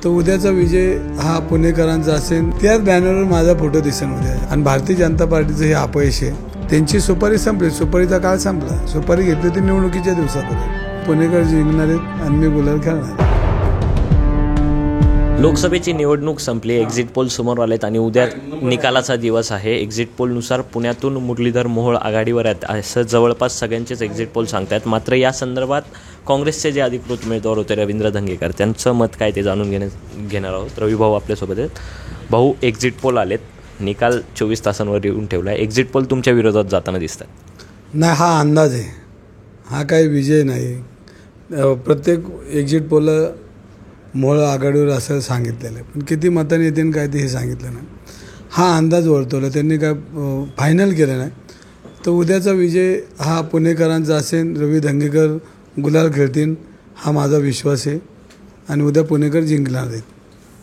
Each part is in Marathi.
तर उद्याचा विजय हा पुणेकरांचा असेल. त्याच बॅनरवर माझा फोटो दिसेल उद्या. आणि भारतीय जनता पार्टीचं हे अपयश आहे. त्यांची सुपारी संपली, सुपारीचा काळ संपला. सुपारी घेतली होती निवडणुकीच्या दिवसापर्यंत. पुणेकर जिंकणार आहेत आणि मी गुलाल खेळणार. लोकसभेची निवडणूक संपली, एक्झिट पोल समोर आलेत आणि उद्या निकालाचा दिवस आहे. एक्झिट पोलनुसार पुण्यातून मुरलीधर मोहोळ आघाडीवर आहेत असं जवळपास सगळ्यांचेच एक्झिट पोल सांगतात. मात्र या संदर्भात काँग्रेसचे जे अधिकृत उमेदवार होते रवींद्र धंगेकर, त्यांचं मत काय ते जाणून घेणार आहोत. रवी भाऊ आपल्यासोबत आहेत. भाऊ, एक्झिट पोल आलेत, निकाल 24 तासांवर येऊन ठेवला आहे. एक्झिट पोल तुमच्या विरोधात जाताना दिसतात. नाही, हा अंदाज आहे, हा काही विजय नाही. प्रत्येक एक्झिट पोल मोहोळ आघाडीवर असं सांगितलेलं आहे, पण किती मतांनी येतील काय ते हे सांगितलं नाही. हा अंदाज वर्तवला त्यांनी, काय फायनल केलं नाही. तर उद्याचा विजय हा पुणेकरांचा असेल. रवी धंगेकर गुलाल खेळतील हा माझा विश्वास आहे आणि उद्या पुणेकर जिंकणार आहेत.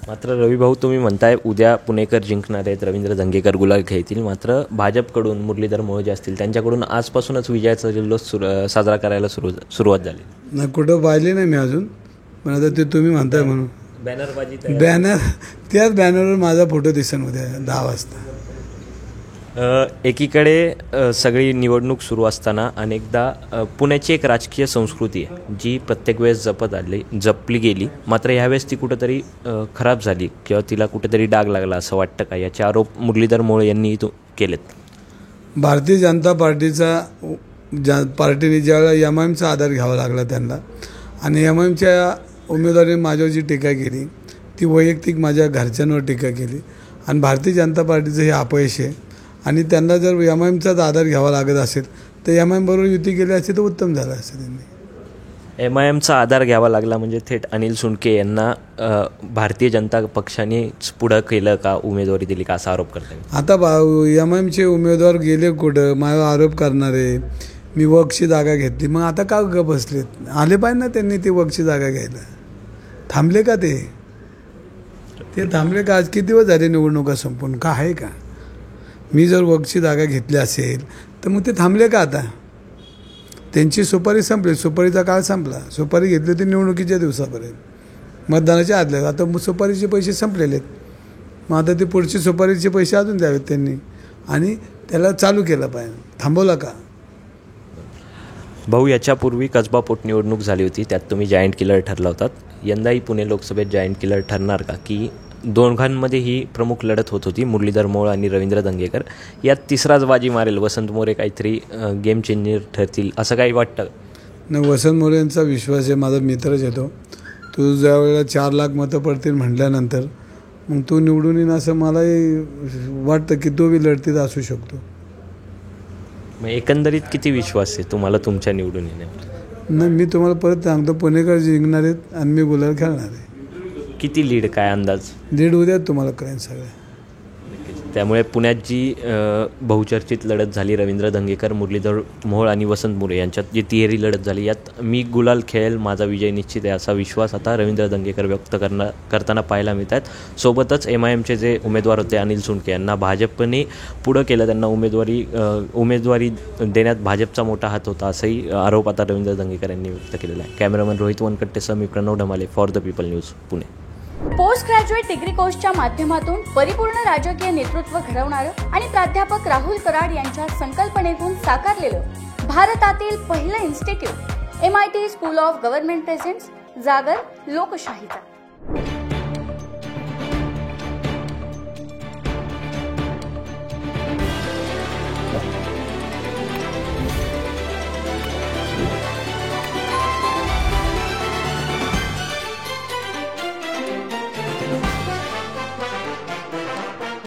मात्र रवी भाऊ, तुम्ही म्हणताय उद्या पुणेकर जिंकणार आहेत, रवींद्र धंगेकर गुलाल खेळतील. मात्र भाजपकडून मुरलीधर मोहोळ जे असतील त्यांच्याकडून आजपासूनच विजयाचा जल्लोष साजरा करायला सुरुवात झाली. नाही, कुठं पाहिले नाही मी अजून, पण आता ते तुम्ही म्हणताय म्हणून त्याच बॅनरवर माझा फोटो दिसेल उद्या 10 वाजता. एकीकडे सगळी निवडणूक सुरू असताना अनेकदा पुण्याची एक राजकीय संस्कृती आहे जी प्रत्येक वेळेस जपली गेली. मात्र ह्यावेळेस ती कुठंतरी खराब झाली किंवा तिला कुठेतरी डाग लागला असं वाटतं का? याचे आरोप मुरलीधर मोहोळ यांनी केलेत. भारतीय जनता पार्टीने ज्यावेळेला MIMचा आधार घ्यावा लागला त्यांना, आणि MIMच्या उमेदवाराने माझ्यावर जी टीका केली ती वैयक्तिक माझ्या घरच्यांवर टीका केली. आणि भारतीय जनता पार्टीचं हे अपयश आहे. आणि त्यांना जर MIMचाच आधार घ्यावा लागत असेल तर MIM बरोबर युती केली असते तर उत्तम झालं असतं. त्यांनी MIMचा आधार घ्यावा लागला म्हणजे थेट अनिल सुनके यांना भारतीय जनता पक्षानेच पुढं केलं का, उमेदवारी दिली का, असा आरोप करतात. आता MIMचे उमेदवार गेले कुठं, माझ्यावर आरोप करणारे, मी वक्ची जागा घेतली. मग आता का ग बसलेत? आले पाहिजे ना त्यांनी ती वक्ची जागा घ्यायला. थांबले का ते थांबले का? आज किती दिवस झाले निवडणुका संपून, का आहे का? मी जर वक्ची जागा घेतली असेल तर मग ते थांबले का? आता त्यांची सुपारी संपली, सुपारीचा काळ संपला. सुपारी घेतली होती निवडणुकीच्या दिवसापर्यंत, मतदानाच्या आदल्या. आता सुपारीचे पैसे संपलेले आहेत. मग आता ते पुढची सुपारीचे पैसे अजून द्यावेत त्यांनी, आणि त्याला चालू केलं पाहिजे. थांबवला का? भाऊ, याच्यापूर्वी कसबा पोटनिवडणूक झाली होती, त्यात तुम्ही जायंट किलर ठरला होतात. यंदाही पुणे लोकसभेत जायंट किलर ठरणार का? की दोघांमध्ये ही प्रमुख लढत होत होती, मुरलीधर मोहोळ आणि रवींद्र धंगेकर. यात तिसराच बाजी मारेल वसंत मोरे, काहीतरी गेम चेंजर ठरतील असं काही वाटतं? नाही, वसंत मोरे यांचा विश्वास आहे, माझा मित्रच येतो. तू ज्या वेळेला 4 लाख मतं पडतील म्हटल्यानंतर मग तू निवडून येईन असं मलाही वाटतं की तो बी लढतीत असू शकतो. मग एकंदरीत किती विश्वास आहे तुम्हाला तुमच्या निवडून येण्यावर? नाही, मी तुम्हाला परत सांगतो, पुणेकर जिंकणार आहेत आणि मी गुलाल खेळणार आहे. किती लीड, काय अंदाज? लीड उद्या तुम्हाला कळेल सगळं. त्यामुळे पुण्यात जी बहुचर्चित लढत झाली, रवींद्र धंगेकर, मुरलीधर मोहोळ आणि वसंत मोरे यांच्यात जी तिहेरी लढत झाली, यात मी गुलाल खेळेल, माझा विजय निश्चित आहे असा विश्वास आता रवींद्र धंगेकर व्यक्त करताना पाहायला मिळत आहेत. सोबतच MIMचे जे उमेदवार होते अनिल सुनके यांना भाजपने पुढं केलं, त्यांना उमेदवारी देण्यात भाजपचा मोठा हात होता असाही आरोप आता रवींद्र धंगेकर यांनी व्यक्त केलेला आहे. कॅमेरामन रोहित वनकट्टेसह मी Pranav Dhamale, for the people news, Pune. Post graduate degree कोर्सच्या माध्यमातून परिपूर्ण राजकीय नेतृत्व घडवणारं आणि प्राध्यापक राहुल कराड यांच्या संकल्पनेतून साकारलेलं भारतातील पहिलं institute MIT school of government presents जागर लोकशाहीचा.